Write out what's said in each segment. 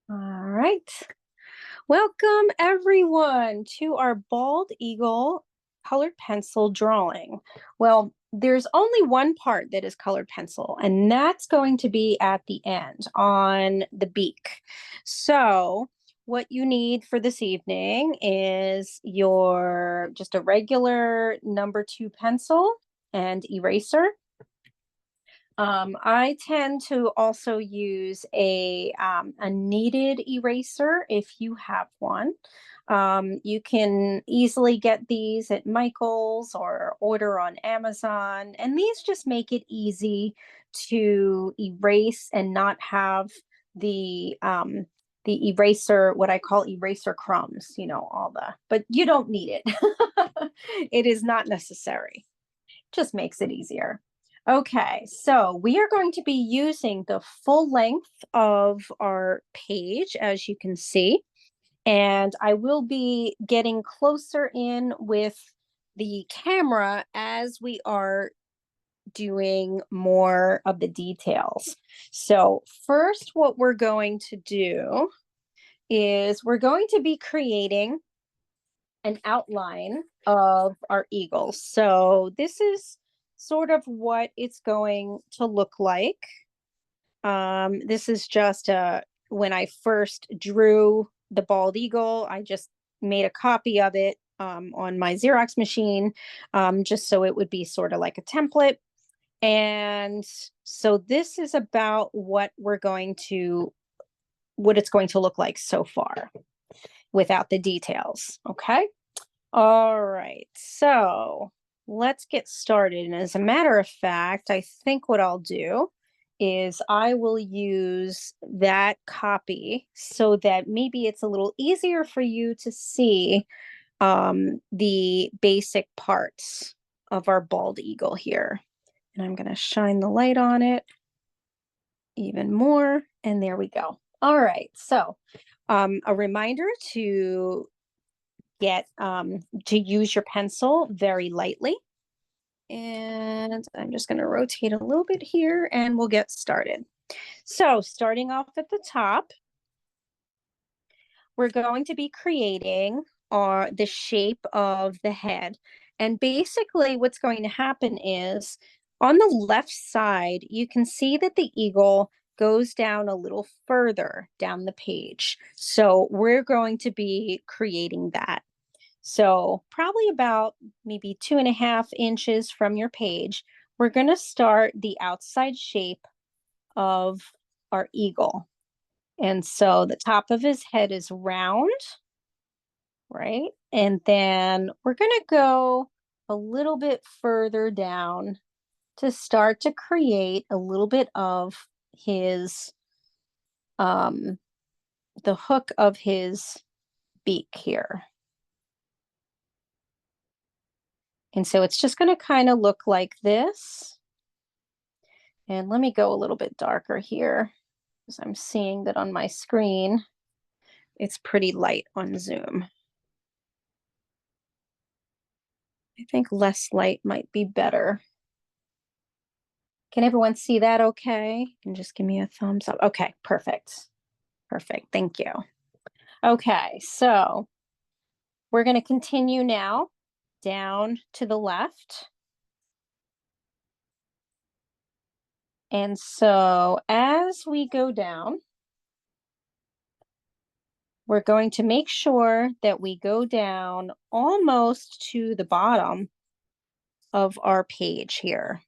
All right. Welcome everyone to our bald eagle colored pencil drawing. Well, there's only one part that is colored pencil, and that's going to be at the end on the beak. So what you need for this evening is your just a regular number 2 pencil and eraser. I tend to also use a kneaded eraser if you have one. You can easily get these at Michael's or order on Amazon, and these just make it easy to erase and not have the eraser, what I call eraser crumbs, all but you don't need it. It is not necessary. Just makes it easier. Okay, so we are going to be using the full length of our page, as you can see, and I will be getting closer in with the camera as we are doing more of the details. So first, what we're going to do is we're going to be creating an outline of our eagle. So this is sort of what it's going to look like. This is just when I first drew the bald eagle, I just made a copy of it on my Xerox machine, just so it would be sort of like a template. And so this is about what it's going to look like so far without the details. Okay. All right, so let's get started. And as a matter of fact, I think what I'll do is I will use that copy so that maybe it's a little easier for you to see the basic parts of our bald eagle here. And I'm going to shine the light on it even more. And there we go. All right, so a reminder to use your pencil very lightly. And I'm just going to rotate a little bit here and we'll get started. So starting off at the top, we're going to be creating the shape of the head. And basically what's going to happen is on the left side, you can see that the eagle goes down a little further down the page. So we're going to be creating that. So probably about maybe 2.5 inches from your page, we're going to start the outside shape of our eagle. And so the top of his head is round, right? And then we're going to go a little bit further down to start to create a little bit of his, the hook of his beak here. And so it's just going to kind of look like this. And let me go a little bit darker here because I'm seeing that on my screen, it's pretty light on Zoom. I think less light might be better. Can everyone see that okay? And just give me a thumbs up. Okay, perfect. Perfect, thank you. Okay, so we're going to continue now down to the left. And so as we go down, we're going to make sure that we go down almost to the bottom of our page here.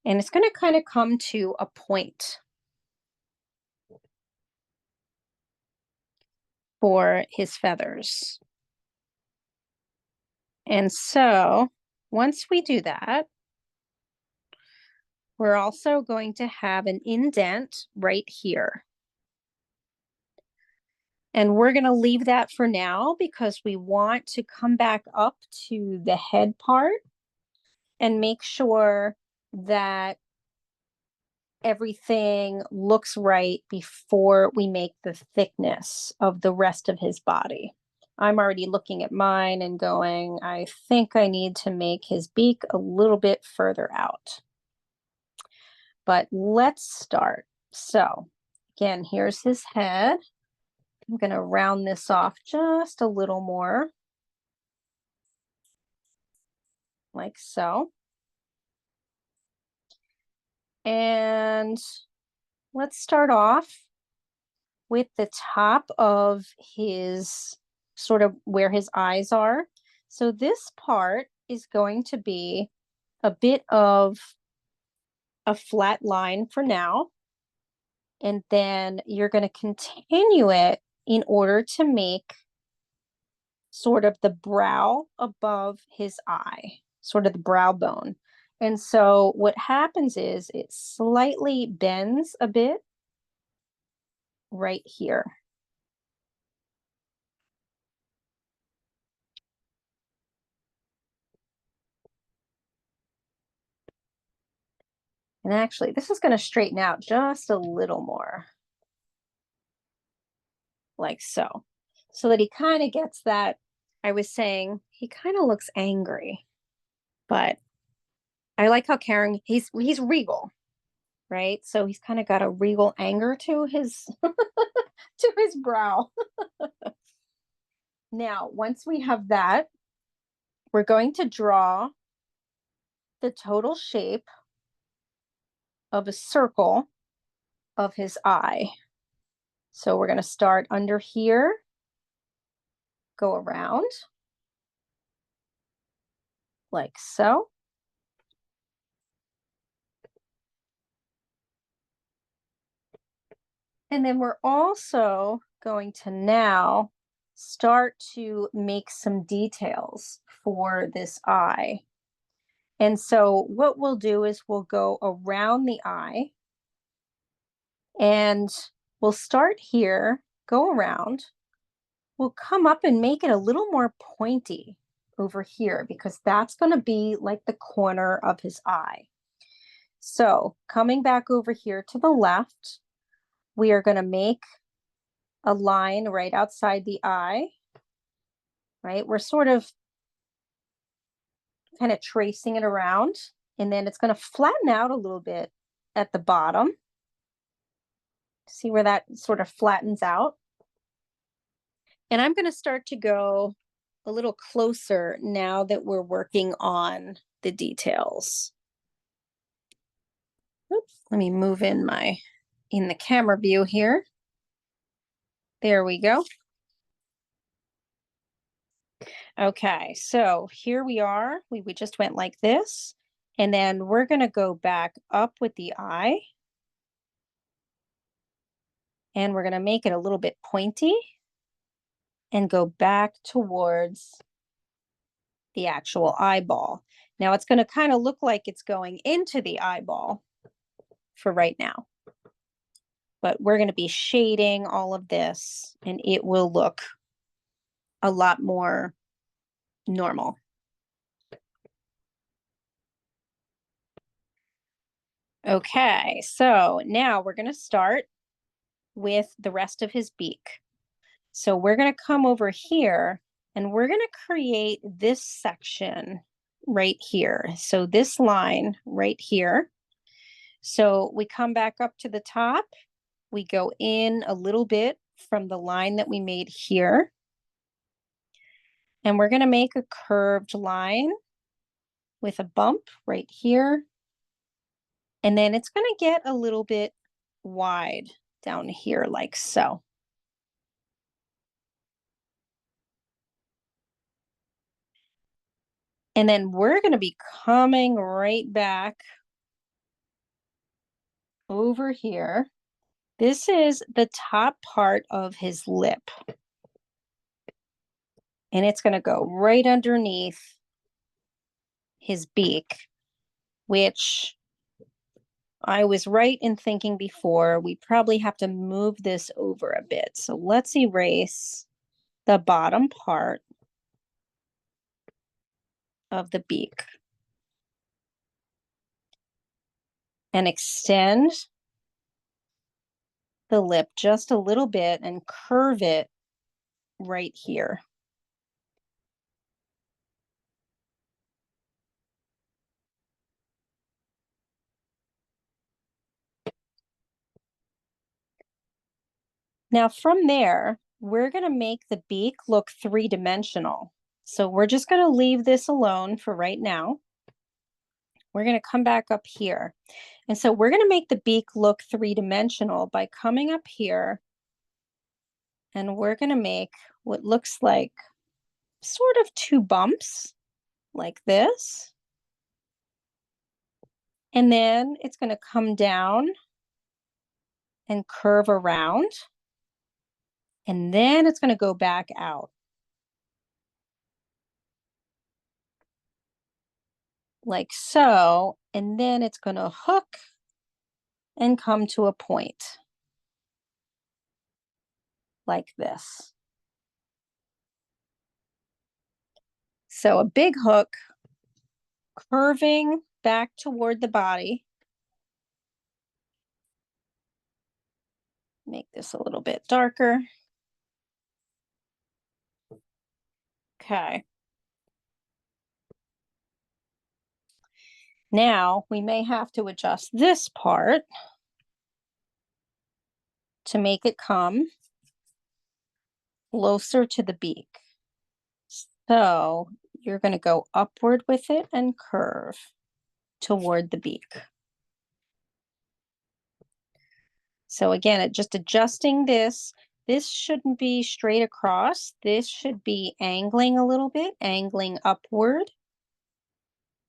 And it's going to kind of come to a point for his feathers. And so once we do that, we're also going to have an indent right here. And we're going to leave that for now because we want to come back up to the head part and make sure that everything looks right before we make the thickness of the rest of his body. I'm already looking at mine and going, I think I need to make his beak a little bit further out. But let's start. So Again, here's his head. I'm going to round this off just a little more, like so. And let's start off with the top of his, sort of where his eyes are. So this part is going to be a bit of a flat line for now. And then you're going to continue it in order to make sort of the brow above his eye, sort of the brow bone. And so what happens is it slightly bends a bit right here. And actually, this is going to straighten out just a little more, like so. So that he kind of gets that, I was saying, he kind of looks angry, but I like how Karen, he's regal, right? So he's kind of got a regal anger to his to his brow. Now, once we have that, we're going to draw the total shape of a circle of his eye. So we're going to start under here, go around like so. And then we're also going to now start to make some details for this eye. And so what we'll do is we'll go around the eye and we'll start here, go around. We'll come up and make it a little more pointy over here because that's going to be like the corner of his eye. So coming back over here to the left, we are going to make a line right outside the eye, right? We're sort of kind of tracing it around, and then it's going to flatten out a little bit at the bottom. See where that sort of flattens out? And I'm going to start to go a little closer now that we're working on the details. Oops, let me move in the camera view here. There we go. Okay, so here we are. We just went like this, and then we're going to go back up with the eye, and we're going to make it a little bit pointy and go back towards the actual eyeball. Now it's going to kind of look like it's going into the eyeball for right now, but we're going to be shading all of this, and it will look a lot more normal. Okay, so now we're going to start with the rest of his beak. So we're going to come over here and we're going to create this section right here. So this line right here. So we come back up to the top. We go in a little bit from the line that we made here. And we're going to make a curved line with a bump right here. And then it's going to get a little bit wide down here like so. And then we're going to be coming right back over here. This is the top part of his lip. And it's going to go right underneath his beak, which I was right in thinking before. We probably have to move this over a bit. So let's erase the bottom part of the beak and extend the lip just a little bit and curve it right here. Now from there, we're going to make the beak look three-dimensional. So we're just going to leave this alone for right now. We're going to come back up here. And so we're going to make the beak look three-dimensional by coming up here, and we're going to make what looks like sort of two bumps like this. And then it's going to come down and curve around. And then it's going to go back out. Like so. And then it's going to hook and come to a point. Like this. So a big hook curving back toward the body. Make this a little bit darker. Okay. Now we may have to adjust this part to make it come closer to the beak. So you're going to go upward with it and curve toward the beak. So again, just adjusting this. This shouldn't be straight across. This should be angling a little bit, angling upward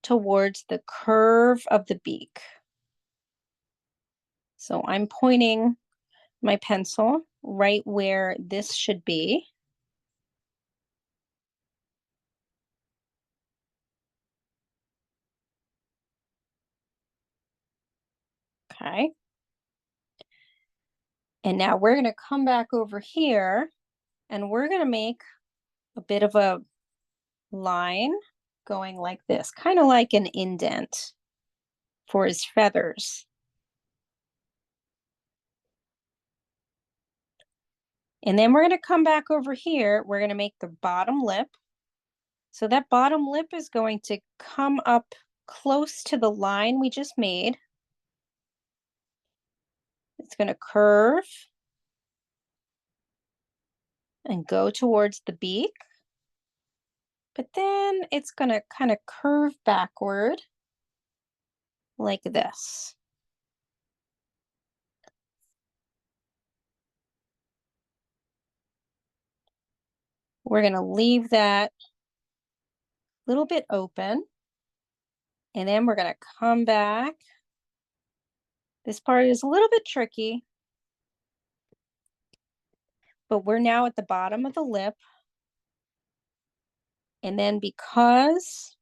towards the curve of the beak. So I'm pointing my pencil right where this should be. Okay. And now we're going to come back over here and we're going to make a bit of a line going like this, kind of like an indent for his feathers. And then we're going to come back over here. We're going to make the bottom lip. So that bottom lip is going to come up close to the line we just made. It's going to curve and go towards the beak. But then it's going to kind of curve backward like this. We're going to leave that a little bit open. And then we're going to come back. This part is a little bit tricky, but we're now at the bottom of the lip. And then because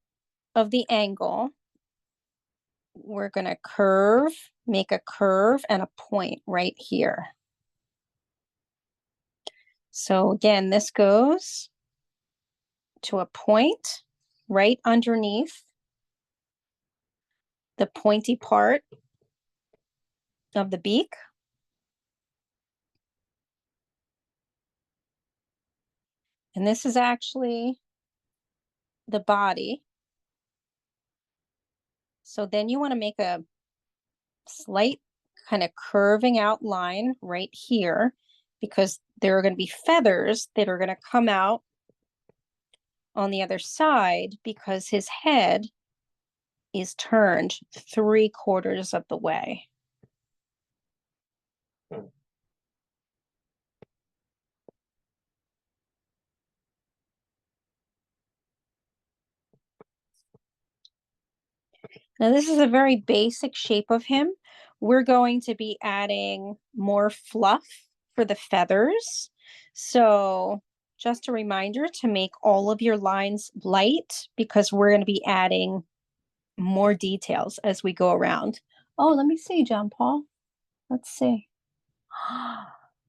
of the angle, we're going to curve, make a curve and a point right here. So again, this goes to a point right underneath the pointy part of the beak. And this is actually the body. So then you want to make a slight kind of curving out line right here, because there are going to be feathers that are going to come out on the other side because his head is turned 3/4 of the way. Now this is a very basic shape of him. We're going to be adding more fluff for the feathers. So just a reminder to make all of your lines light, because we're going to be adding more details as we go around. Oh, let me see, John Paul. Let's see.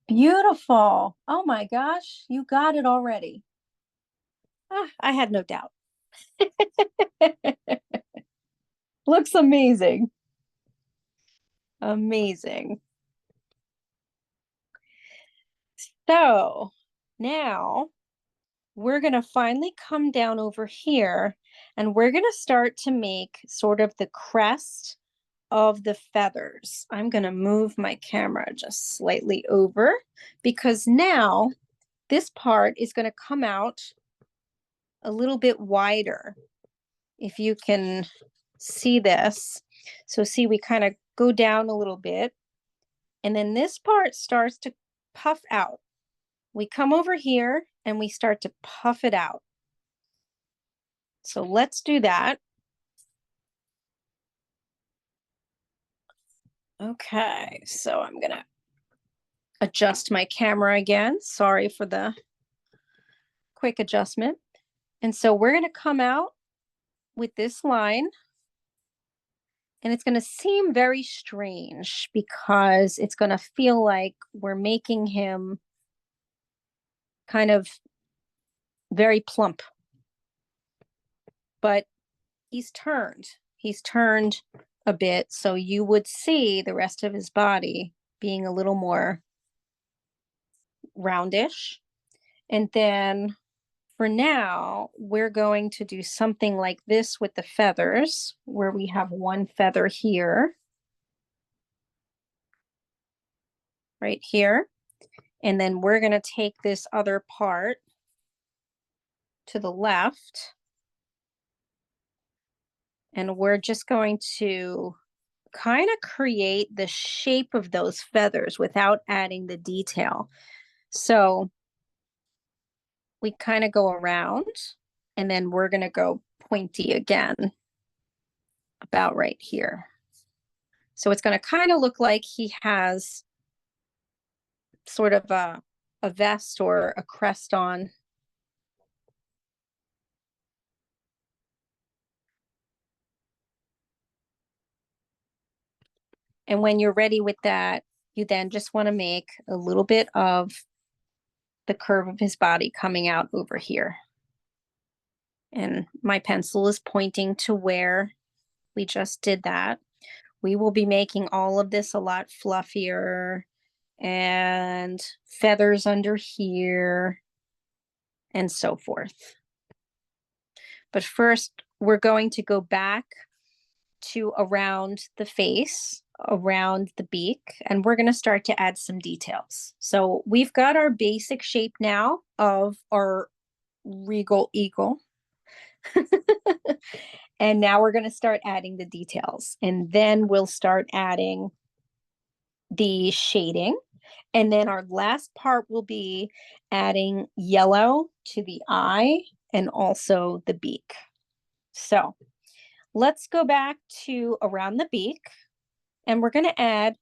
Beautiful. Oh my gosh, you got it already. I had no doubt. Looks amazing. Amazing. So now we're going to finally come down over here, and we're going to start to make sort of the crest of the feathers. I'm going to move my camera just slightly over because now this part is going to come out a little bit wider. If you can see this. So see, we kind of go down a little bit and then this part starts to puff out. We come over here and we start to puff it out. So let's do that. Okay, so I'm gonna adjust my camera again. Sorry for the quick adjustment. And so we're gonna come out with this line. And it's gonna seem very strange because it's gonna feel like we're making him kind of very plump. But he's turned. He's turned a bit, so you would see the rest of his body being a little more roundish. And then for now, we're going to do something like this with the feathers, where we have one feather here, right here. And then we're going to take this other part to the left. And we're just going to kind of create the shape of those feathers without adding the detail. So we kind of go around and then we're going to go pointy again about right here. So it's going to kind of look like he has sort of a vest or a crest on. And when you're ready with that, you then just want to make a little bit of the curve of his body coming out over here. And my pencil is pointing to where we just did that. We will be making all of this a lot fluffier and feathers under here and so forth. But first, we're going to go back to around the face, around the beak, and we're going to start to add some details. So we've got our basic shape now of our regal eagle. And now we're going to start adding the details, and then we'll start adding the shading. And then our last part will be adding yellow to the eye and also the beak. So let's go back to around the beak, and we're going to add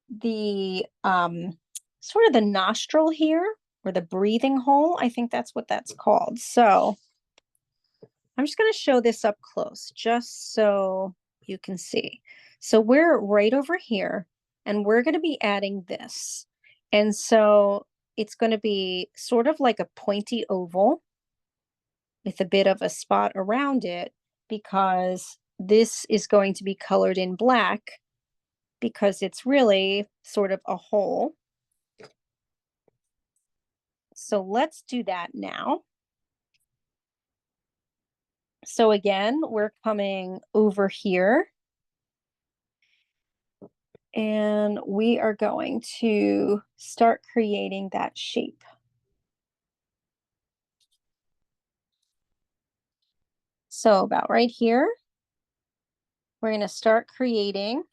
the sort of the nostril here, or the breathing hole. I think that's what that's called. So I'm just going to show this up close just so you can see. So we're right over here and we're going to be adding this. And so it's going to be sort of like a pointy oval with a bit of a spot around it, because this is going to be colored in black because it's really sort of a hole. So let's do that now. So again, we're coming over here and we are going to start creating that shape. So about right here, we're going to start creating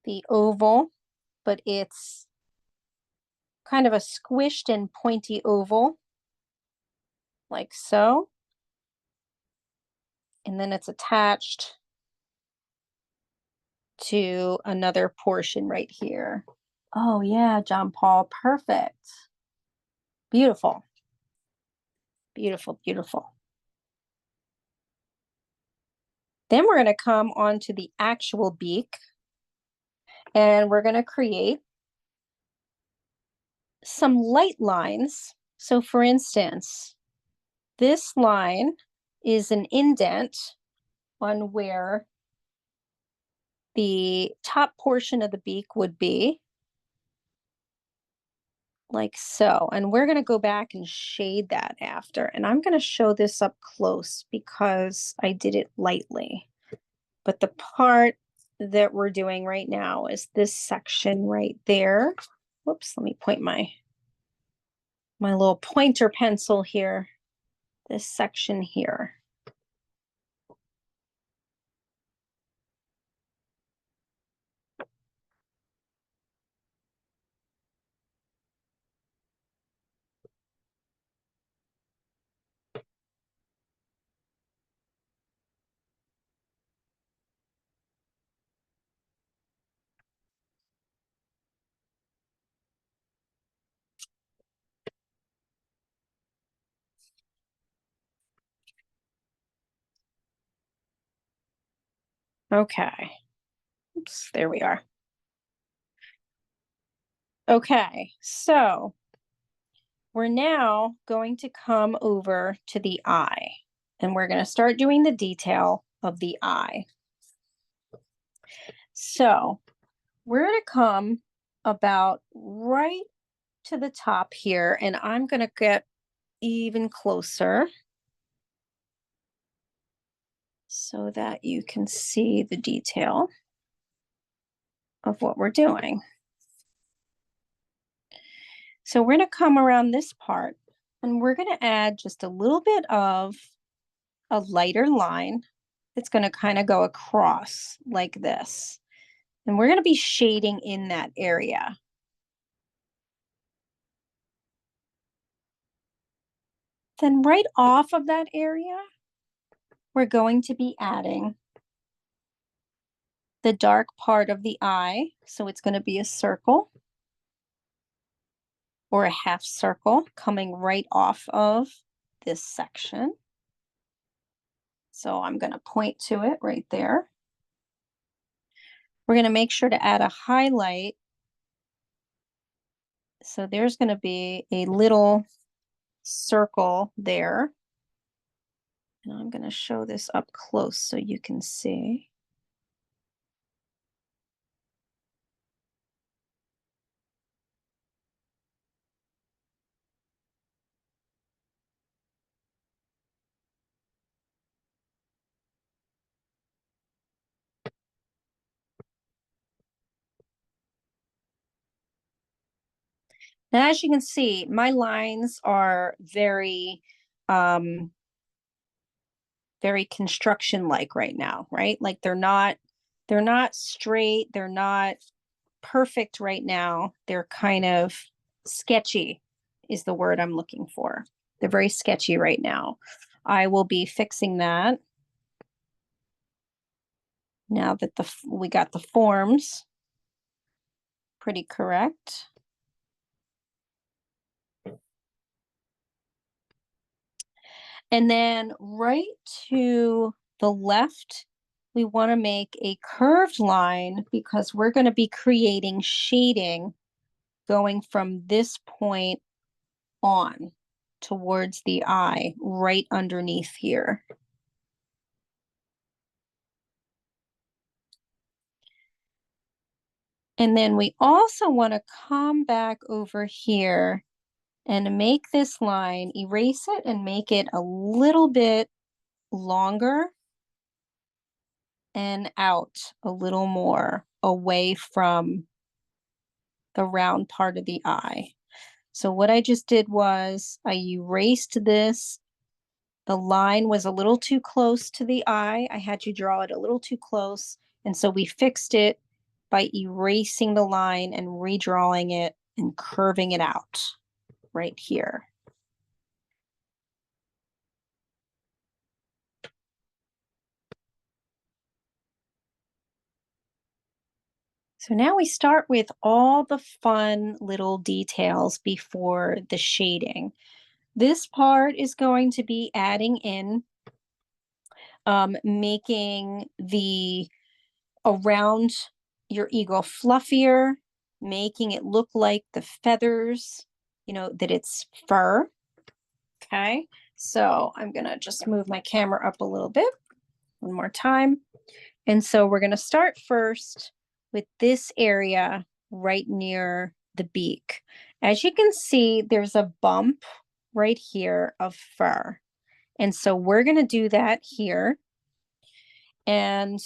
the oval, but it's kind of a squished and pointy oval, like so. And then it's attached to another portion right here. Oh yeah, John Paul, perfect. Beautiful. Beautiful, beautiful. Then we're going to come onto the actual beak, and we're going to create some light lines. So for instance, this line is an indent on where the top portion of the beak would be, like so. And we're going to go back and shade that after. And I'm going to show this up close because I did it lightly. But the part that we're doing right now is this section right there. Whoops, let me point my little pointer pencil here. This section here. Okay. Oops, there we are. Okay, so we're now going to come over to the eye, and we're going to start doing the detail of the eye. So we're going to come about right to the top here, and I'm going to get even closer so that you can see the detail of what we're doing. So we're going to come around this part, and we're going to add just a little bit of a lighter line that's going to kind of go across like this. And we're going to be shading in that area. Then right off of that area, we're going to be adding the dark part of the eye. So it's going to be a circle or a half circle coming right off of this section. So I'm going to point to it right there. We're going to make sure to add a highlight. So there's going to be a little circle there. And I'm going to show this up close so you can see. Now, as you can see, my lines are very construction-like right now, right? Like they're not straight, they're not perfect right now. They're kind of sketchy is the word I'm looking for. They're very sketchy right now. I will be fixing that now that we got the forms pretty correct. And then right to the left, we want to make a curved line because we're going to be creating shading going from this point on towards the eye, right underneath here. And then we also want to come back over here and make this line, erase it and make it a little bit longer and out a little more away from the round part of the eye. So what I just did was I erased this. The line was a little too close to the eye. I had to draw it a little too close. And so we fixed it by erasing the line and redrawing it and curving it out right here. So now we start with all the fun little details before the shading. This part is going to be adding in, making the around your eagle fluffier, making it look like the feathers, that it's fur. Okay, so I'm gonna just move my camera up a little bit one more time. And so we're gonna start first with this area right near the beak. As you can see, there's a bump right here of fur. And so we're going to do that here and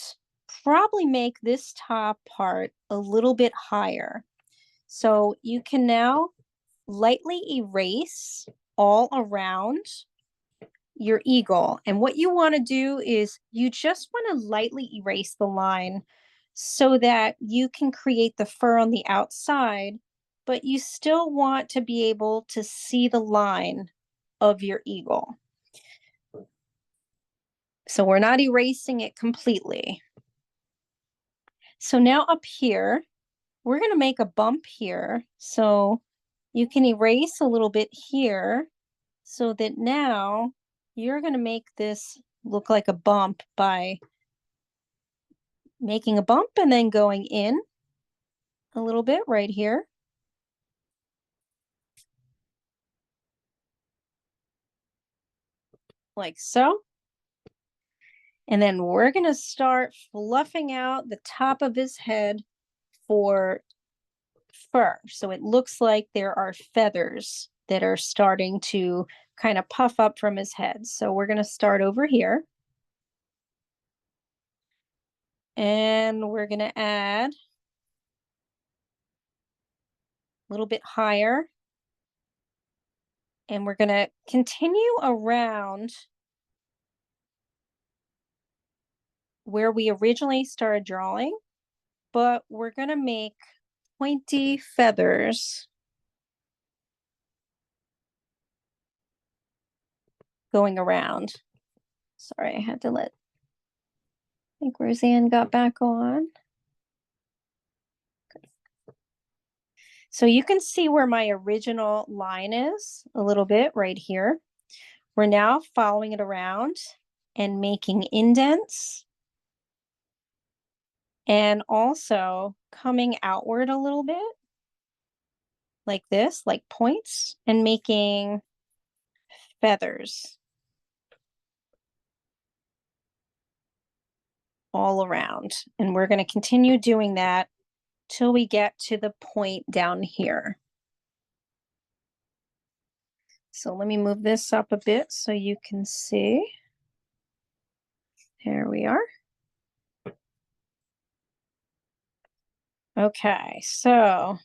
probably make this top part a little bit higher. So you can now lightly erase all around your eagle. And what you want to do is you just want to lightly erase the line so that you can create the fur on the outside, but you still want to be able to see the line of your eagle. So we're not erasing it completely. So now up here, we're going to make a bump here. So you can erase a little bit here so that now you're going to make this look like a bump by making a bump and then going in a little bit right here. Like so. And then we're going to start fluffing out the top of his head for fur. So it looks like there are feathers that are starting to kind of puff up from his head. So we're going to start over here. And we're going to add a little bit higher. And we're going to continue around where we originally started drawing, but we're going to make pointy feathers going around. Sorry, I had to I think Roseanne got back on. So you can see where my original line is a little bit right here. We're now following it around and making indents and also coming outward a little bit like this, like points, and making feathers all around. And we're going to continue doing that till we get to the point down here. So let me move this up a bit so you can see. There we are. Okay, so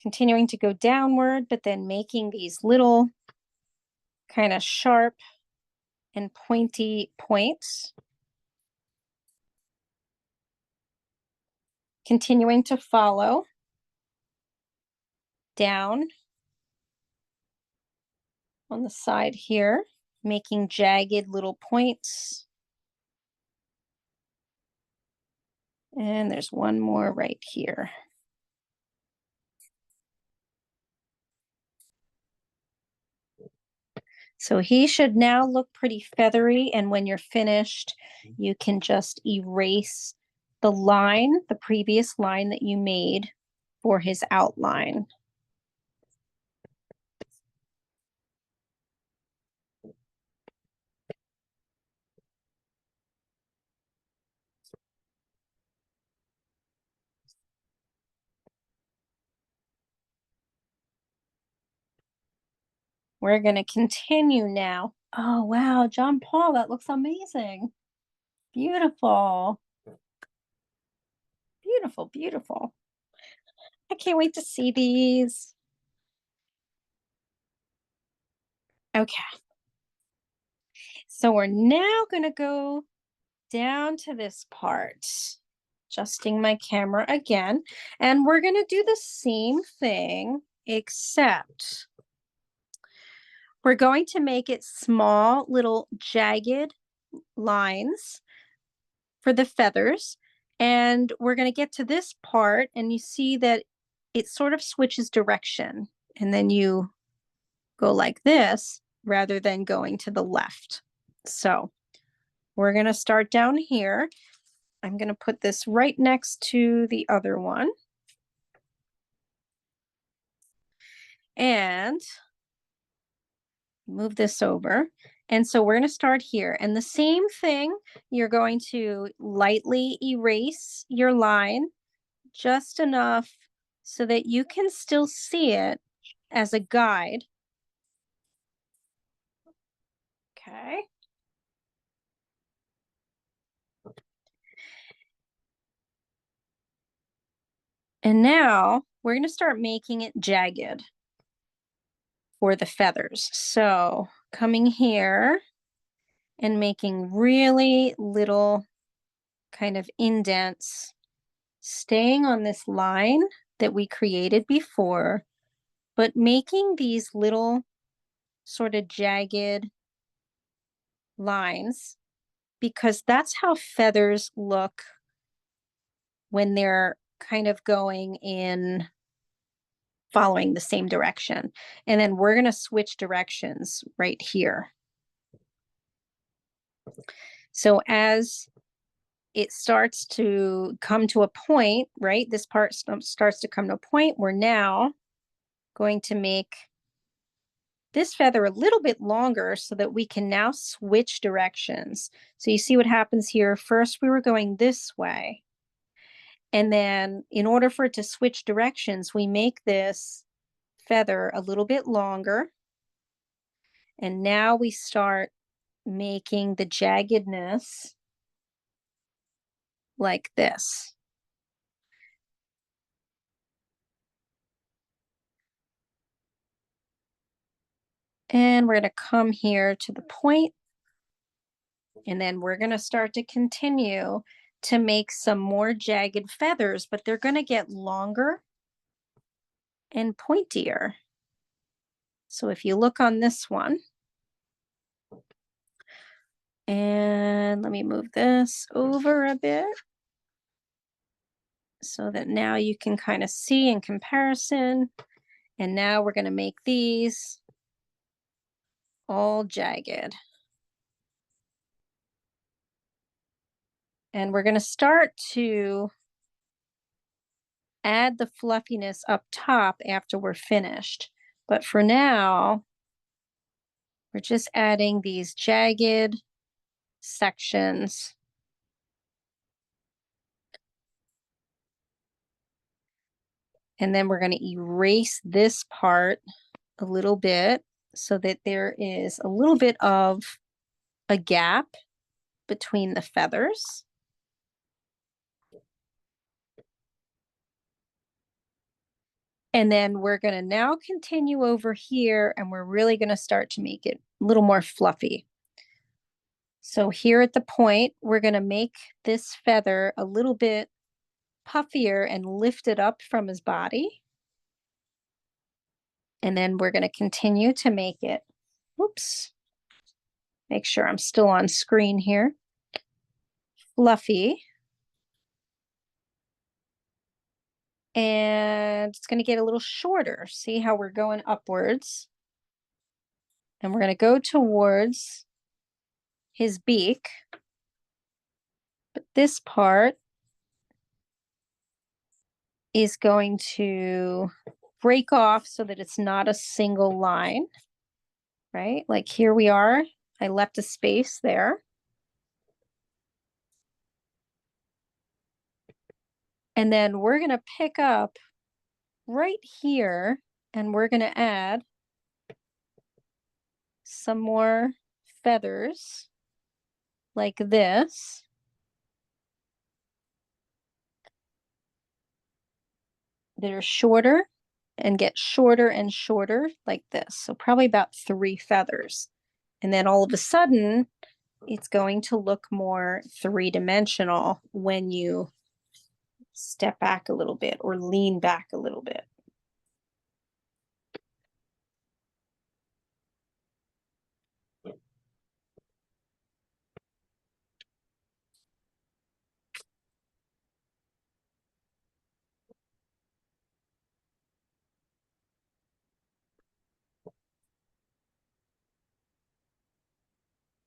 continuing to go downward, but then making these little kind of sharp and pointy points. Continuing to follow down on the side here, making jagged little points. And there's one more right here. So he should now look pretty feathery, and when you're finished, you can just erase the line, the previous line that you made for his outline. We're going to continue now. Oh, wow, John Paul, that looks amazing. Beautiful. Beautiful, beautiful. I can't wait to see these. Okay. So we're now going to go down to this part, adjusting my camera again, and we're going to do the same thing, except we're going to make it small, little jagged lines for the feathers. And we're going to get to this part, and you see that it sort of switches direction. And then you go like this rather than going to the left. So we're going to start down here. I'm going to put this right next to the other one. And move this over. And so we're going to start here. And the same thing, you're going to lightly erase your line just enough so that you can still see it as a guide. Okay. And now we're going to start making it jagged for the feathers. So coming here and making really little kind of indents, staying on this line that we created before, but making these little sort of jagged lines, because that's how feathers look when they're kind of going in following the same direction. And then we're going to switch directions right here. So as it starts to come to a point, right? This part starts to come to a point. We're now going to make this feather a little bit longer so that we can now switch directions. So you see what happens here. First, we were going this way. And then in order for it to switch directions, we make this feather a little bit longer. And now we start making the jaggedness like this. And we're going to come here to the point, and then we're going to start to continue to make some more jagged feathers, but they're going to get longer and pointier. So if you look on this one, and let me move this over a bit so that now you can kind of see in comparison. And now we're going to make these all jagged. And we're going to start to add the fluffiness up top after we're finished. But for now, we're just adding these jagged sections. And then we're going to erase this part a little bit so that there is a little bit of a gap between the feathers. And then we're going to now continue over here, and we're really going to start to make it a little more fluffy. So here at the point, we're going to make this feather a little bit puffier and lift it up from his body. And then we're going to continue to make it, whoops, make sure I'm still on screen here, fluffy. And it's going to get a little shorter. See how we're going upwards? And we're going to go towards his beak. But this part is going to break off so that it's not a single line, right? Like here we are. I left a space there. And then we're going to pick up right here, and we're going to add some more feathers like this. That are shorter and get shorter and shorter like this. So probably about 3 feathers. And then all of a sudden, it's going to look more three-dimensional when you step back a little bit or lean back a little bit.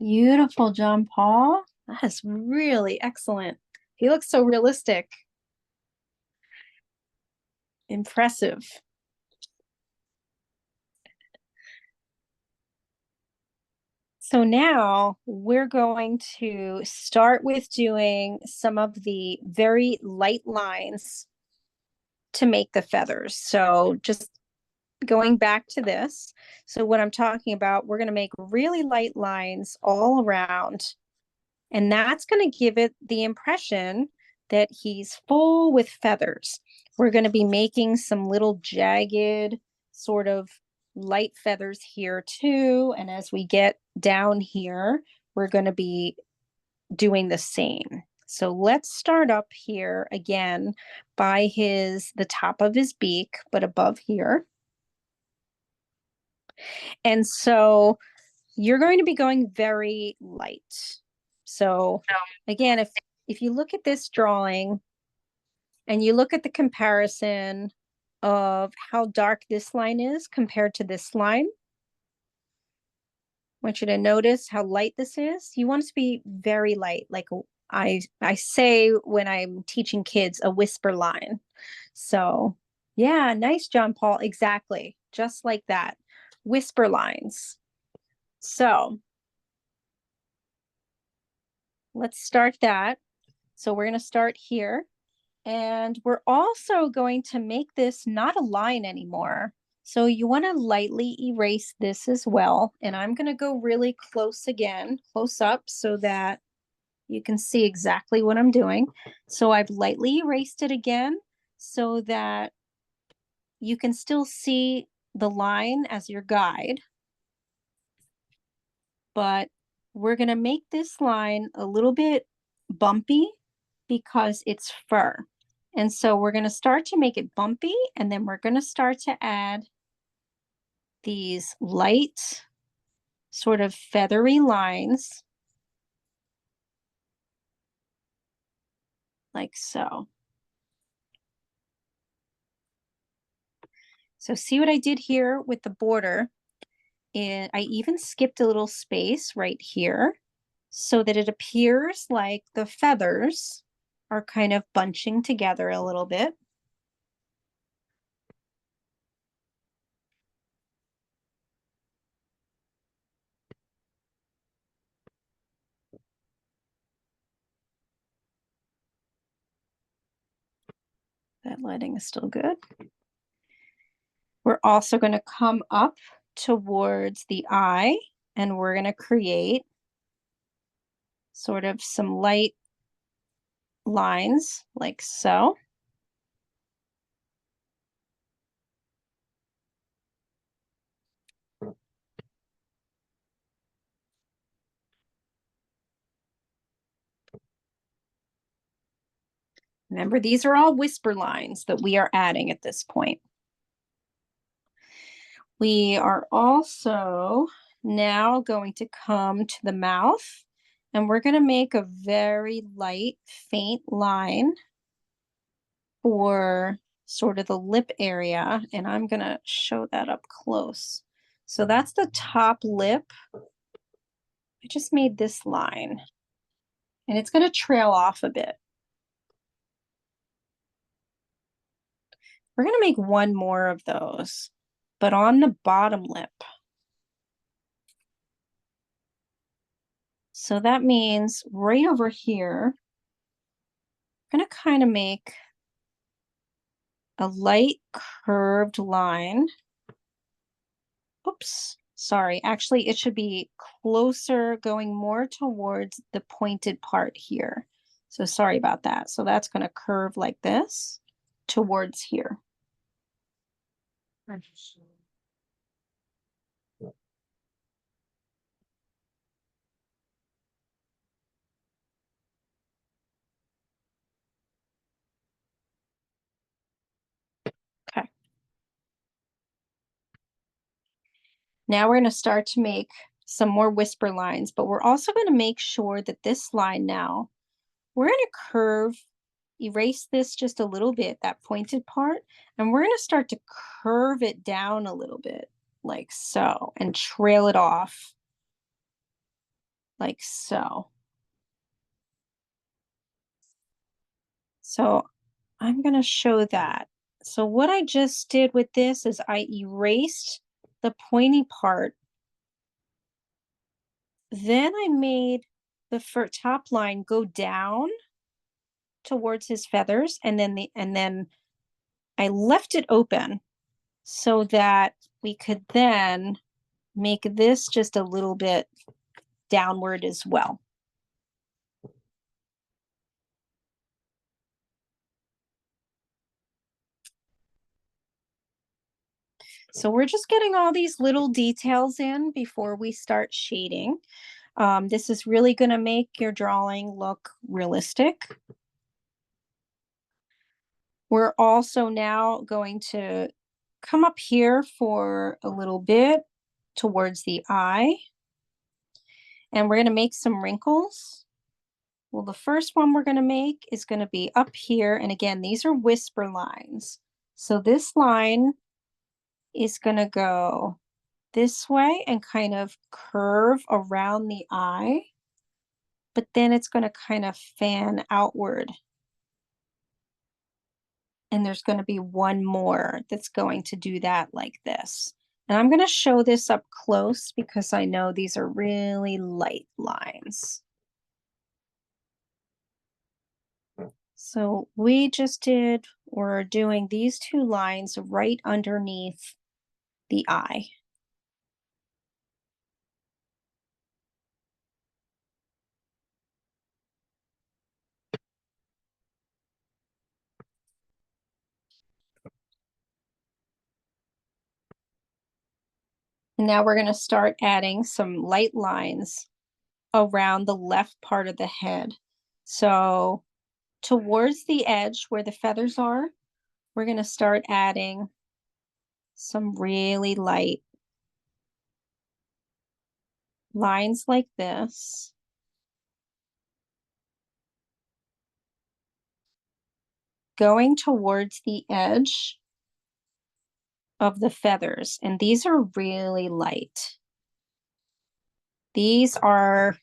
Beautiful, John Paul. That is really excellent. He looks so realistic. Impressive. So now we're going to start with doing some of the very light lines to make the feathers. So just going back to this. So what I'm talking about, we're going to make really light lines all around. And that's going to give it the impression that he's full with feathers. We're going to be making some little jagged sort of light feathers here too. And as we get down here, we're going to be doing the same. So let's start up here again by the top of his beak, but above here. And so you're going to be going very light. So again, if you look at this drawing and you look at the comparison of how dark this line is compared to this line, I want you to notice how light this is. You want it to be very light, like I say when I'm teaching kids, a whisper line. So yeah, nice, John Paul. Exactly. Just like that. Whisper lines. So let's start that. So we're going to start here. And we're also going to make this not a line anymore. So you want to lightly erase this as well. And I'm going to go really close again, close up so that you can see exactly what I'm doing. So I've lightly erased it again so that you can still see the line as your guide. But we're going to make this line a little bit bumpy because it's fur. And so we're going to start to make it bumpy, and then we're going to start to add these light, sort of feathery lines, like so. So see what I did here with the border? And I even skipped a little space right here so that it appears like the feathers are kind of bunching together a little bit. That lighting is still good. We're also going to come up towards the eye, and we're going to create sort of some light lines like so. Remember, these are all whisper lines that we are adding at this point. We are also now going to come to the mouth, and we're going to make a very light, faint line for sort of the lip area, and I'm going to show that up close. So that's the top lip. I just made this line, and it's going to trail off a bit. We're going to make one more of those, but on the bottom lip. So that means right over here, I'm going to kind of make a light curved line. Oops, sorry. Actually, it should be closer, going more towards the pointed part here. So sorry about that. So that's going to curve like this towards here. Okay. Now we're going to start to make some more whisper lines, but we're also going to make sure that this line now, we're going to curve, erase this just a little bit, that pointed part, and we're going to start to curve it down a little bit, like so, and trail it off, like so. So I'm going to show that. So what I just did with this is I erased the pointy part. Then I made the top line go down towards his feathers, and then I left it open so that we could then make this just a little bit downward as well. So we're just getting all these little details in before we start shading. This is really going to make your drawing look realistic. We're also now going to come up here for a little bit towards the eye. And we're going to make some wrinkles. Well, the first one we're going to make is going to be up here. And again, these are whisper lines. So this line is going to go this way and kind of curve around the eye, but then it's going to kind of fan outward. And there's going to be one more that's going to do that like this. And I'm going to show this up close because I know these are really light lines. So we're doing these two lines right underneath the eye. And now we're going to start adding some light lines around the left part of the head. So towards the edge where the feathers are, we're going to start adding some really light lines like this. Going towards the edge of the feathers. And these are really light. We're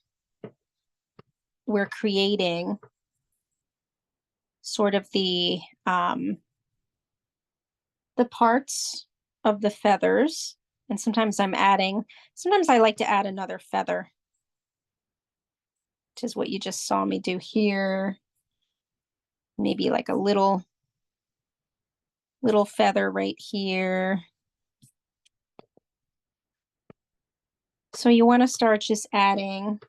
creating sort of the parts of the feathers. And sometimes I like to add another feather, which is what you just saw me do here. Maybe like a little feather right here. So you want to start just adding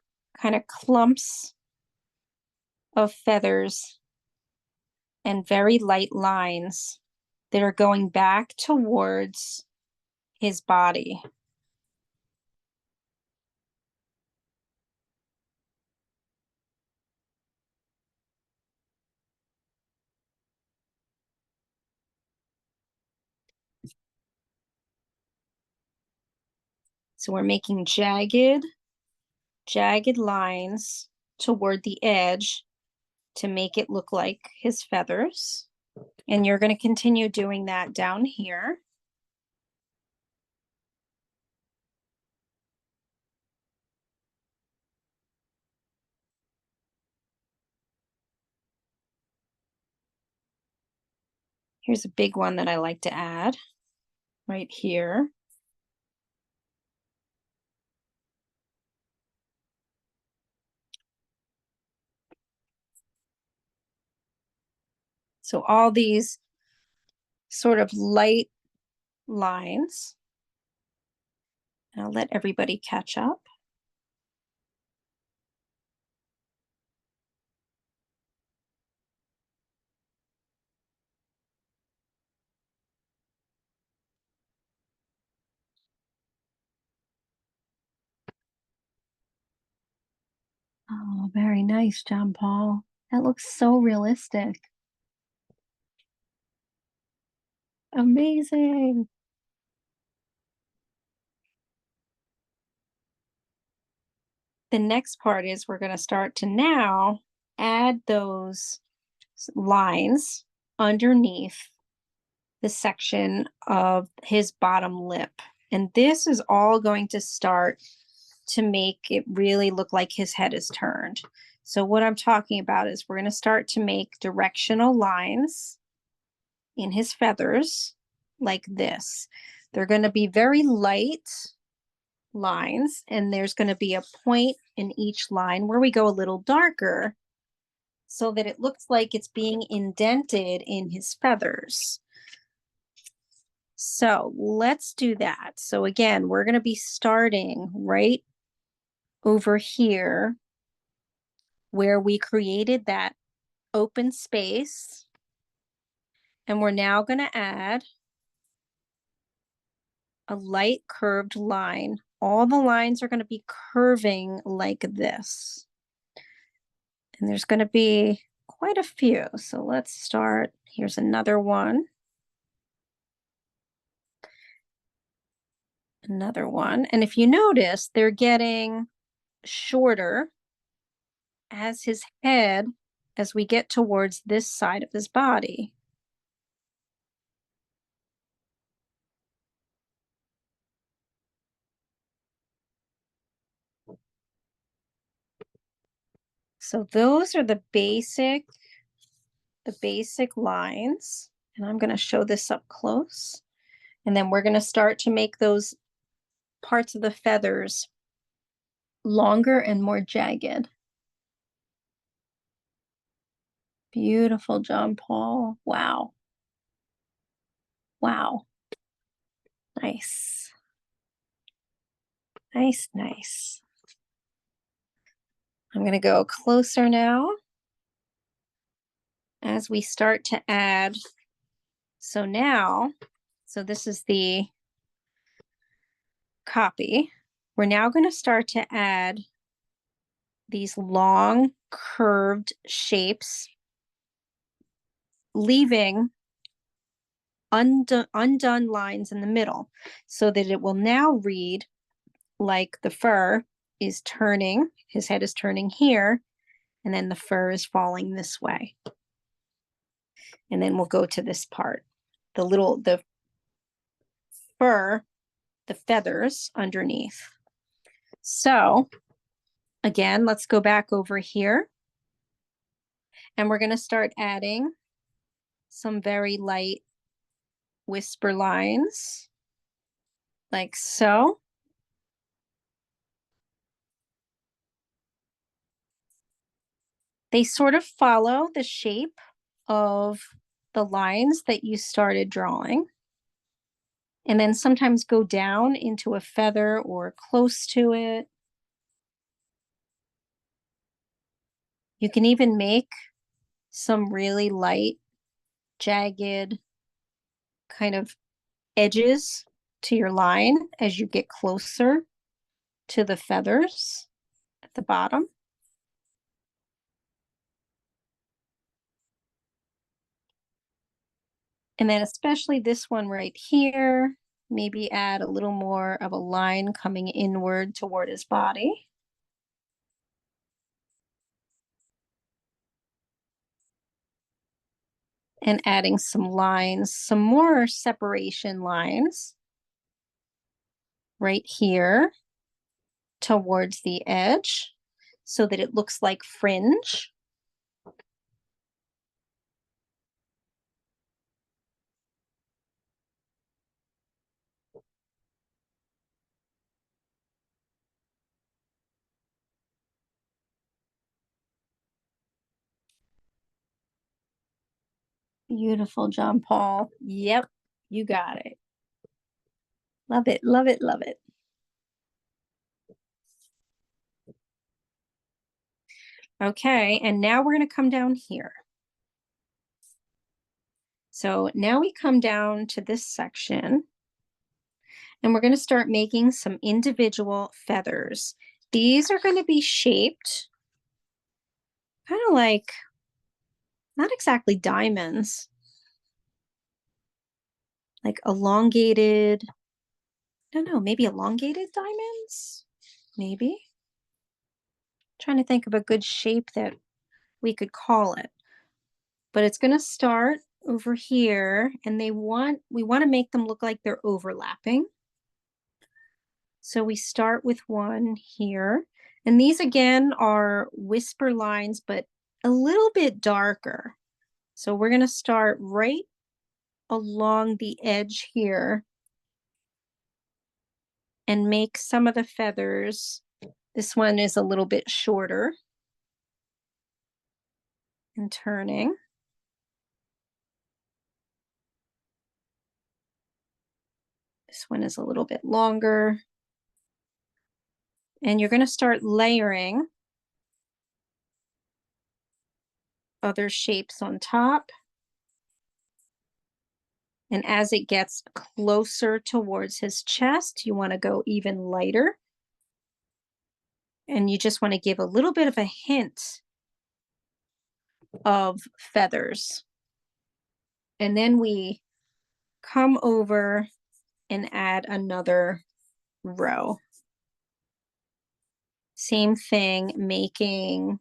kind of clumps of feathers and very light lines that are going back towards his body. So we're making jagged lines toward the edge to make it look like his feathers. And you're going to continue doing that down here. Here's a big one that I like to add right here. So all these sort of light lines. I'll let everybody catch up. Oh, very nice, John Paul. That looks so realistic. Amazing. The next part is we're going to start to now add those lines underneath the section of his bottom lip. And this is all going to start to make it really look like his head is turned. So what I'm talking about is we're going to start to make directional lines in his feathers like this. They're going to be very light lines, and there's going to be a point in each line where we go a little darker so that it looks like it's being indented in his feathers. So let's do that. So again, we're going to be starting right over here where we created that open space. And we're now going to add a light curved line. All the lines are going to be curving like this. And there's going to be quite a few. So let's start. Here's another one. Another one. And if you notice, they're getting shorter as his head as we get towards this side of his body. So those are the basic lines. And I'm going to show this up close. And then we're going to start to make those parts of the feathers longer and more jagged. Beautiful, John Paul. Wow. Wow. Nice. Nice, nice. I'm going to go closer now as we start to add. So now, so this is the copy. We're now going to start to add these long curved shapes, leaving undone lines in the middle so that it will now read like the fur is turning, his head is turning here, and then the fur is falling this way. And then we'll go to this part, the fur, the feathers underneath. So again, let's go back over here. And we're going to start adding some very light whisper lines, like so. They sort of follow the shape of the lines that you started drawing, and then sometimes go down into a feather or close to it. You can even make some really light, jagged kind of edges to your line as you get closer to the feathers at the bottom. And then especially this one right here, maybe add a little more of a line coming inward toward his body. And adding some lines, some more separation lines right here towards the edge so that it looks like fringe. Beautiful, John Paul. Yep, you got it. Love it, love it, love it. Okay, and now we're going to come down here. So now we come down to this section, and we're going to start making some individual feathers. These are going to be shaped kind of like, not exactly diamonds, like elongated, I don't know, maybe elongated diamonds? Maybe. Trying to think of a good shape that we could call it. But it's going to start over here, and we want to make them look like they're overlapping. So we start with one here. And these again are whisper lines, but a little bit darker. So we're going to start right along the edge here and make some of the feathers. This one is a little bit shorter and turning. one is a little bit longer. And you're going to start layering other shapes on top. And as it gets closer towards his chest, you want to go even lighter. And you just want to give a little bit of a hint of feathers. And then we come over and add another row. Same thing, making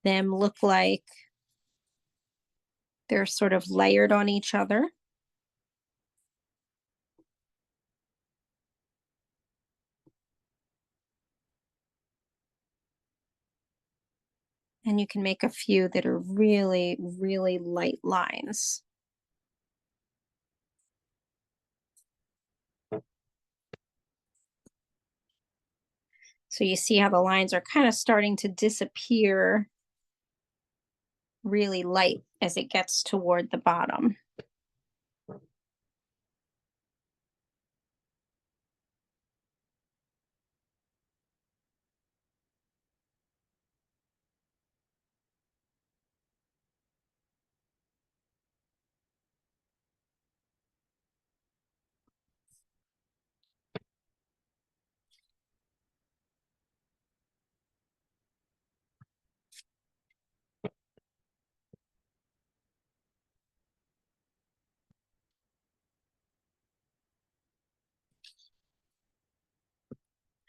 them look like they're sort of layered on each other. And you can make a few that are really, really light lines. So you see how the lines are kind of starting to disappear really light as it gets toward the bottom.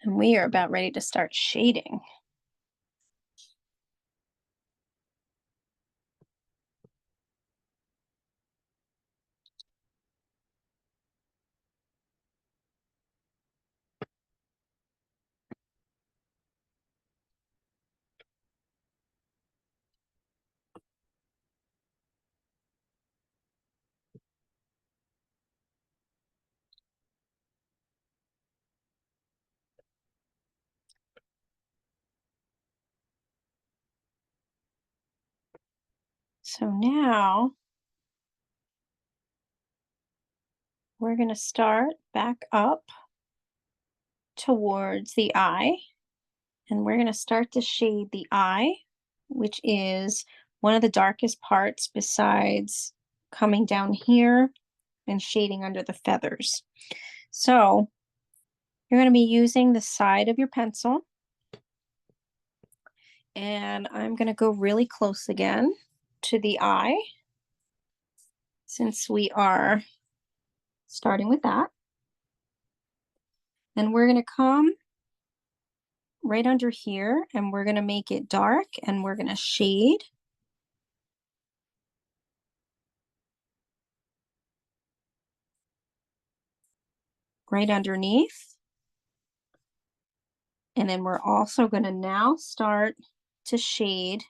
And we are about ready to start shading. So now we're going to start back up towards the eye, and we're going to start to shade the eye, which is one of the darkest parts besides coming down here and shading under the feathers. So you're going to be using the side of your pencil, and I'm going to go really close again to the eye, since we are starting with that. And we're going to come right under here, and we're going to make it dark, and we're going to shade. Right underneath. And then we're also going to now start to shade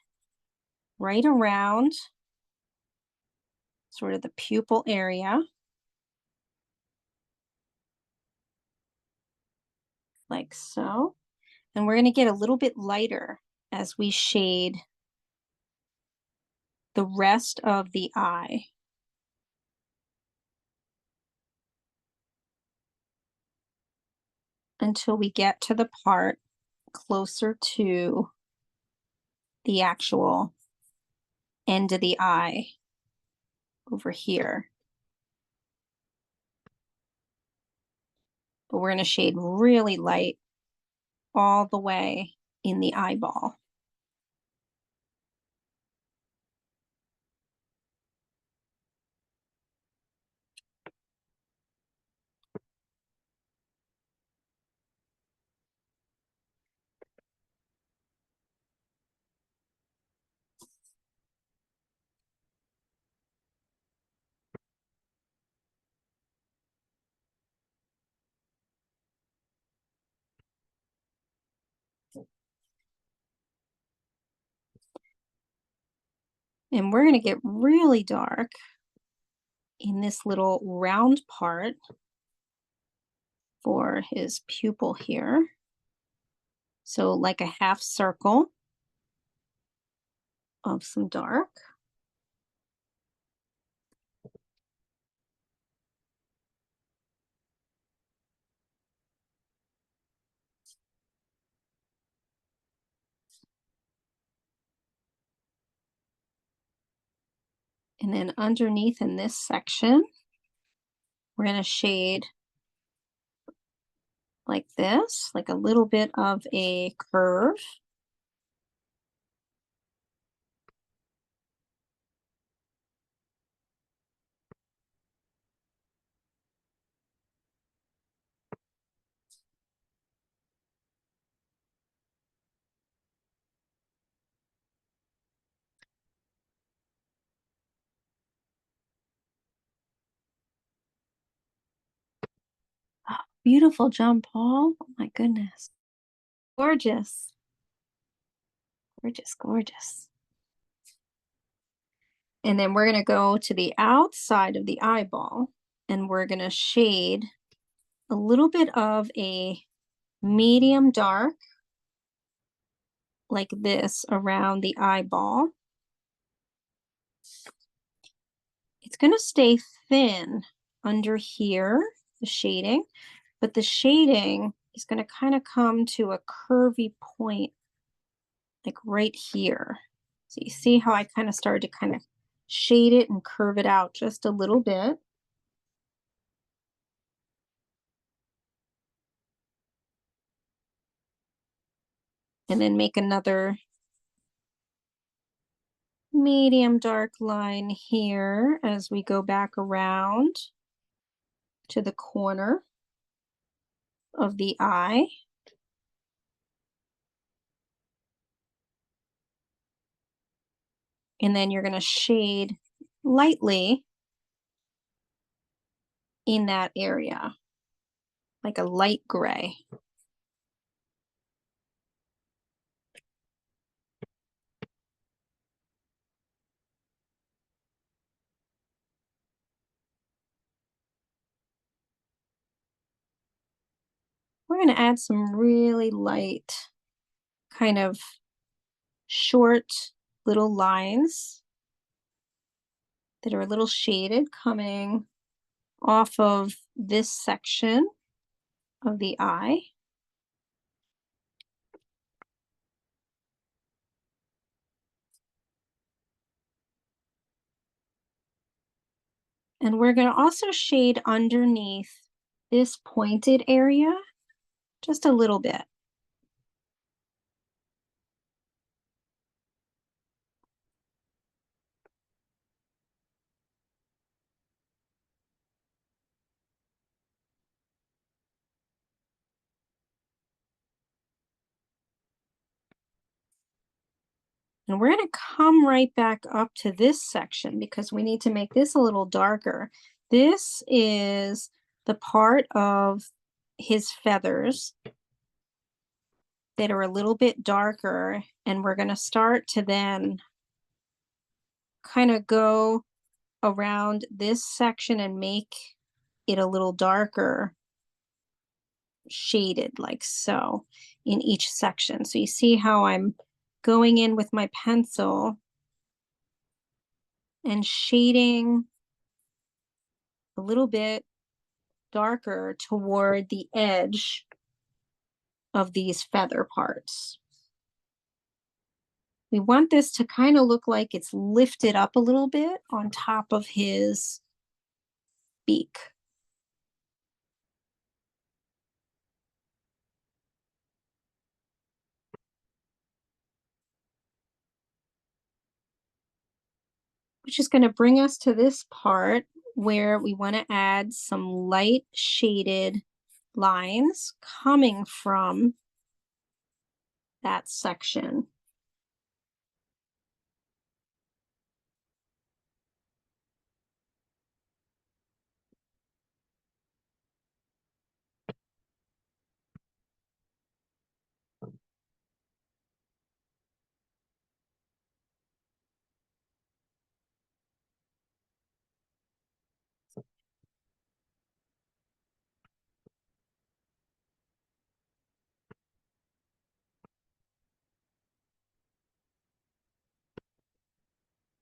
right around sort of the pupil area, like so. And we're going to get a little bit lighter as we shade the rest of the eye. Until we get to the part closer to the actual end of the eye over here. But we're going to shade really light all the way in the eyeball. And we're going to get really dark in this little round part for his pupil here. So like a half circle of some dark. And then underneath in this section, we're going to shade like this, like a little bit of a curve. Oh, beautiful, John Paul. Oh my goodness. Gorgeous. Gorgeous, gorgeous. And then we're going to go to the outside of the eyeball and we're going to shade a little bit of a medium dark like this around the eyeball. It's going to stay thin under here, the shading, but the shading is going to kind of come to a curvy point like right here. So you see how I kind of started to kind of shade it and curve it out just a little bit. And then make another medium dark line here as we go back around to the corner of the eye. And then you're going to shade lightly in that area, like a light gray. We're going to add some really light, kind of short little lines that are a little shaded coming off of this section of the eye. And we're going to also shade underneath this pointed area just a little bit. And we're going to come right back up to this section because we need to make this a little darker. This is the part of his feathers that are a little bit darker, and we're going to start to then kind of go around this section and make it a little darker shaded like so in each section. So you see how I'm going in with my pencil and shading a little bit darker toward the edge of these feather parts. We want this to kind of look like it's lifted up a little bit on top of his beak. Which is going to bring us to this part where we want to add some light shaded lines coming from that section.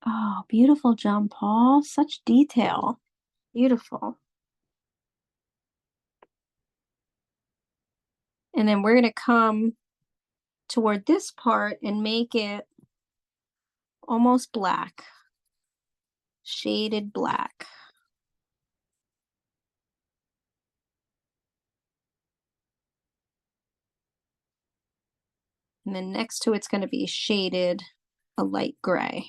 Oh, beautiful, John Paul. Such detail. Beautiful. And then we're going to come toward this part and make it almost black, shaded black. And then next to it's going to be shaded a light gray.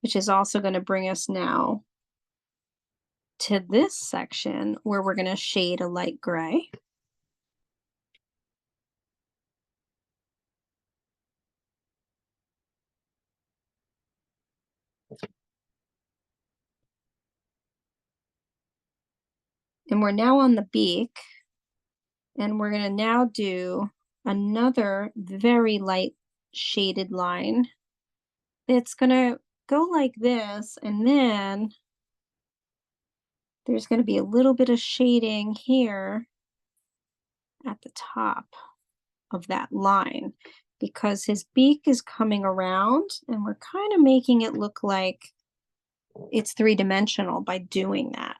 Which is also going to bring us now to this section where we're going to shade a light gray. And we're now on the beak, and we're going to now do another very light shaded line. It's going to go like this, and then there's going to be a little bit of shading here at the top of that line because his beak is coming around, and we're kind of making it look like it's three-dimensional by doing that.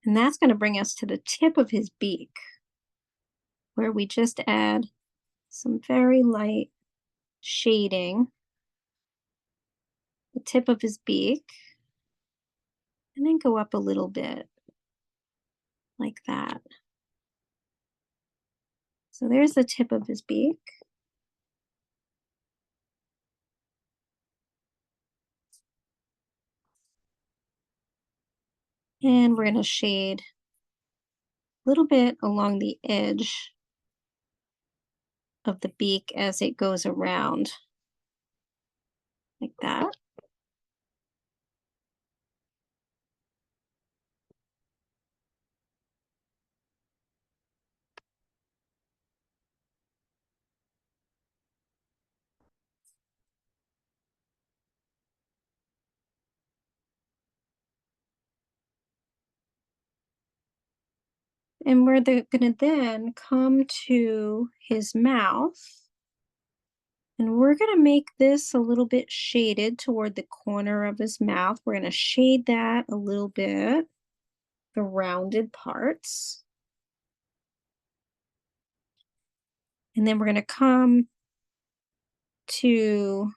And that's going to bring us to the tip of his beak, where we just add some very light shading, the tip of his beak, and then go up a little bit like that. So there's the tip of his beak. And we're going to shade a little bit along the edge of the beak as it goes around, like that. And we're going to then come to his mouth. And we're going to make this a little bit shaded toward the corner of his mouth. We're going to shade that a little bit, the rounded parts. And then we're going to come to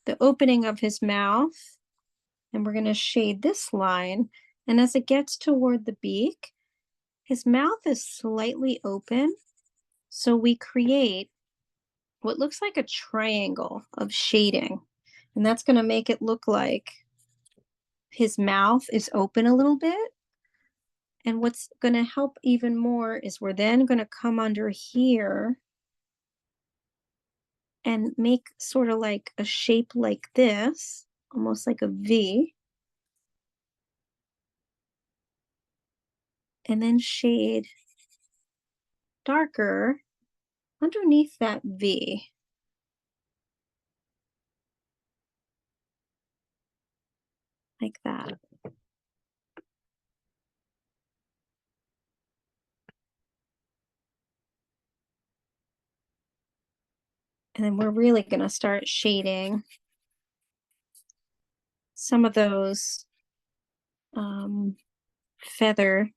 the opening of his mouth, and we're going to shade this line. And as it gets toward the beak, his mouth is slightly open. So we create what looks like a triangle of shading. And that's going to make it look like his mouth is open a little bit. And what's going to help even more is we're then going to come under here and make sort of like a shape like this, almost like a V. And then shade darker underneath that V. Like that. And then we're really going to start shading some of those feathers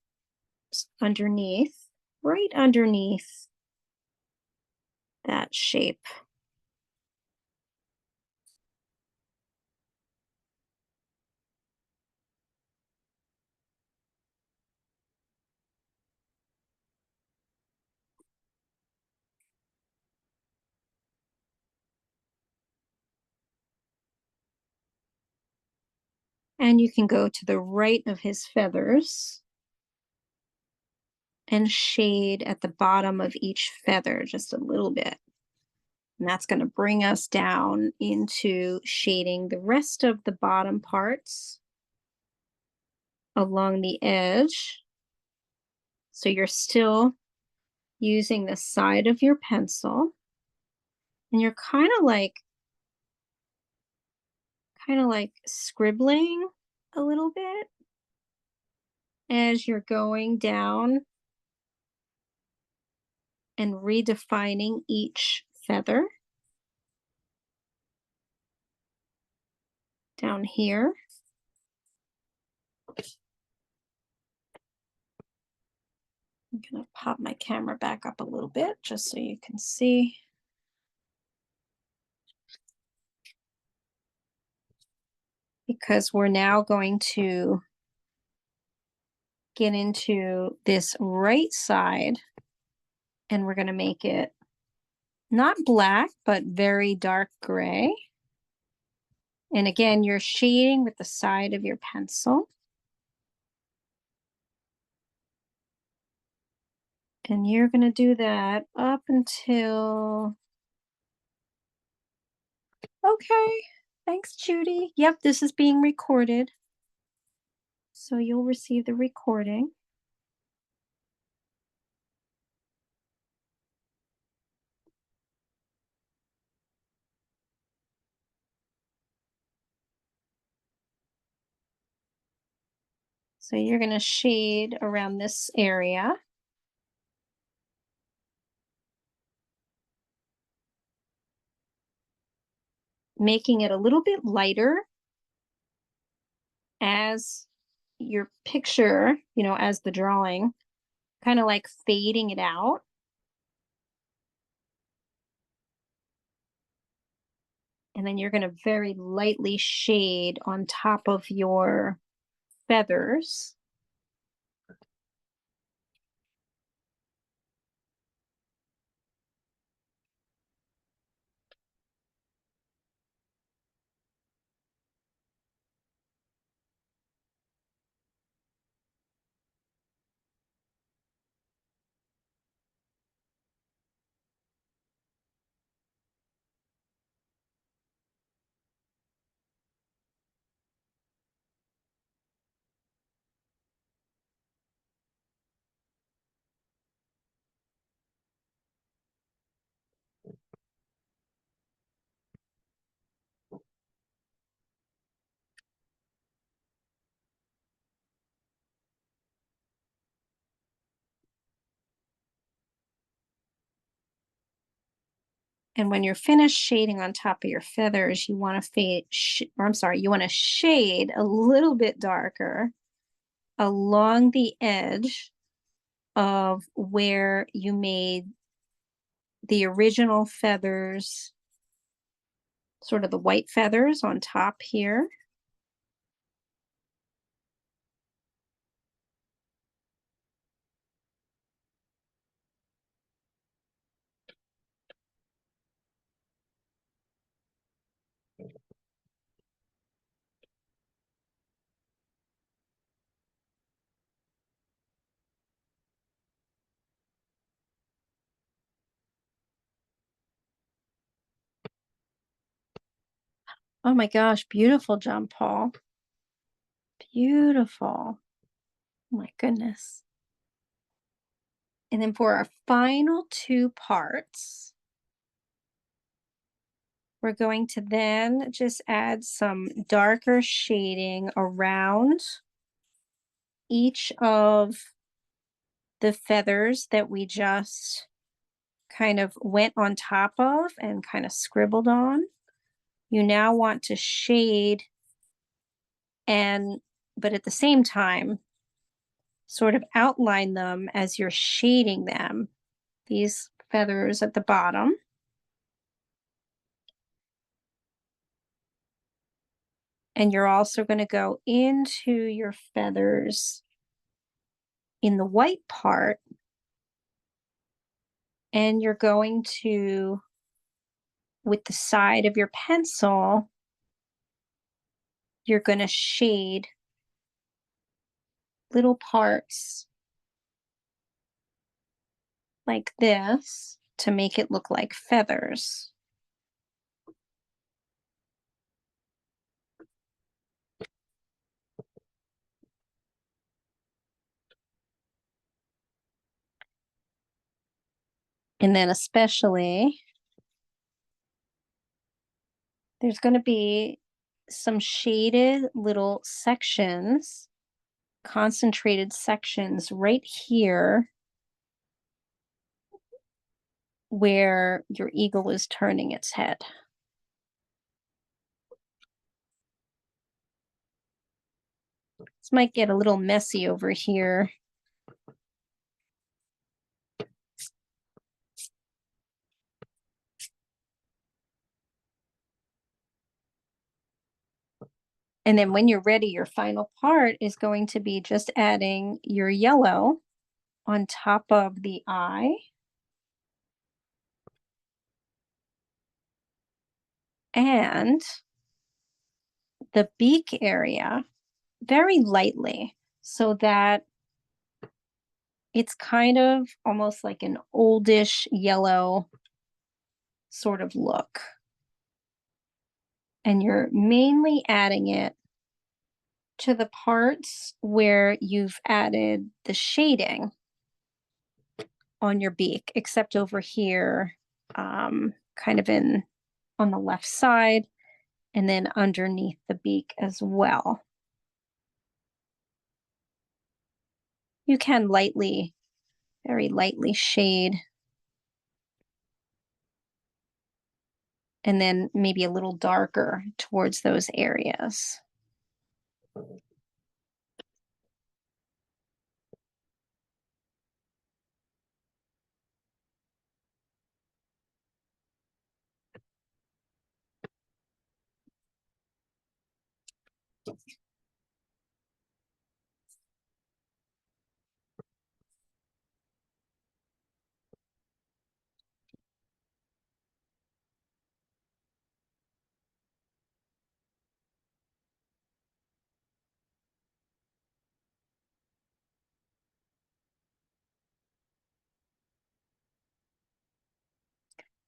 underneath, right underneath that shape. And you can go to the right of his feathers and shade at the bottom of each feather just a little bit. And that's going to bring us down into shading the rest of the bottom parts along the edge. So you're still using the side of your pencil, and you're kind of like scribbling a little bit as you're going down and redefining each feather down here. I'm going to pop my camera back up a little bit just so you can see. Because we're now going to get into this right side and we're going to make it not black, but very dark gray. And again, you're shading with the side of your pencil. And you're going to do that up until, okay, thanks, Judy. Yep, this is being recorded. So you'll receive the recording. So you're going to shade around this area. Making it a little bit lighter as your picture, as the drawing, kind of like fading it out. And then you're going to very lightly shade on top of your feathers. And when you're finished shading on top of your feathers, you want to you want to shade a little bit darker along the edge of where you made the original feathers, sort of the white feathers on top here. Oh my gosh, beautiful, John Paul. Beautiful. Oh my goodness. And then for our final two parts, we're going to then just add some darker shading around each of the feathers that we just kind of went on top of and kind of scribbled on. You now want to shade but at the same time, sort of outline them as you're shading them, these feathers at the bottom. And you're also going to go into your feathers in the white part, and you're going to, with the side of your pencil, you're going to shade little parts like this to make it look like feathers. And then especially, there's going to be some shaded little sections, concentrated sections right here where your eagle is turning its head. This might get a little messy over here. And then when you're ready, your final part is going to be just adding your yellow on top of the eye. And the beak area very lightly so that it's kind of almost like an oldish yellow sort of look. And you're mainly adding it to the parts where you've added the shading on your beak, except over here, kind of in on the left side, and then underneath the beak as well. You can lightly, very lightly shade, and then maybe a little darker towards those areas.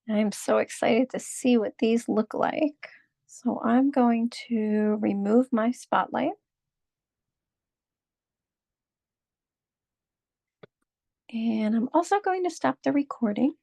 I'm so excited to see what these look like. So I'm going to remove my spotlight. And I'm also going to stop the recording.